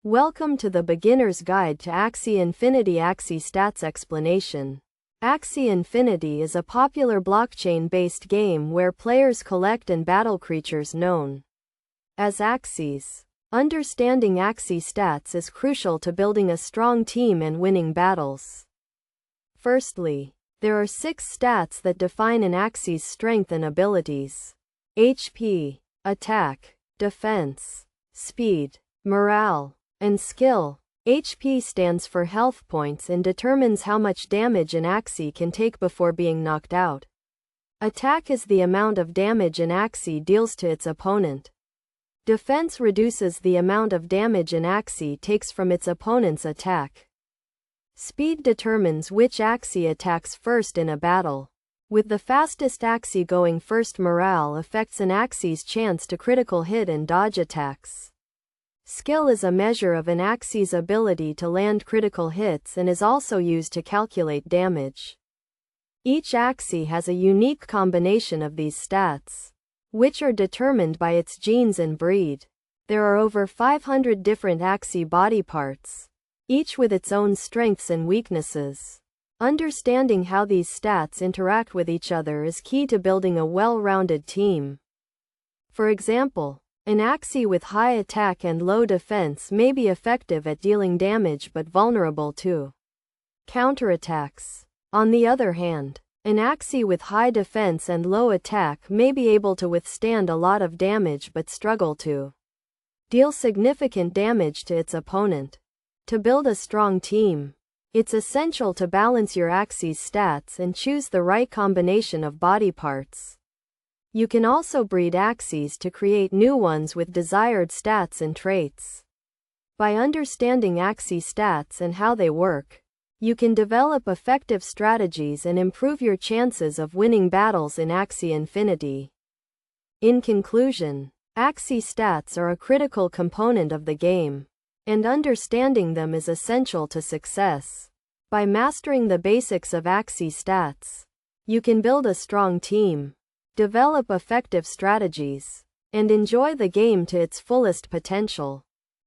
Welcome to the Beginner's Guide to Axie Infinity Axie Stats Explanation. Axie Infinity is a popular blockchain-based game where players collect and battle creatures known as Axies. Understanding Axie stats is crucial to building a strong team and winning battles. Firstly, there are 6 stats that define an Axie's strength and abilities: HP, attack, defense, speed, morale, and skill. HP stands for health points and determines how much damage an Axie can take before being knocked out. Attack is the amount of damage an Axie deals to its opponent. Defense reduces the amount of damage an Axie takes from its opponent's attack. Speed determines which Axie attacks first in a battle. With the fastest Axie going first, morale affects an Axie's chance to critical hit and dodge attacks. Skill is a measure of an Axie's ability to land critical hits and is also used to calculate damage. Each Axie has a unique combination of these stats, which are determined by its genes and breed. There are over 500 different Axie body parts, each with its own strengths and weaknesses. Understanding how these stats interact with each other is key to building a well-rounded team. For example, an Axie with high attack and low defense may be effective at dealing damage but vulnerable to counterattacks. On the other hand, an Axie with high defense and low attack may be able to withstand a lot of damage but struggle to deal significant damage to its opponent. To build a strong team, it's essential to balance your Axie's stats and choose the right combination of body parts. You can also breed Axies to create new ones with desired stats and traits. By understanding Axie stats and how they work, you can develop effective strategies and improve your chances of winning battles in Axie Infinity. In conclusion, Axie stats are a critical component of the game, and understanding them is essential to success. By mastering the basics of Axie stats, you can build a strong team, develop effective strategies, and enjoy the game to its fullest potential.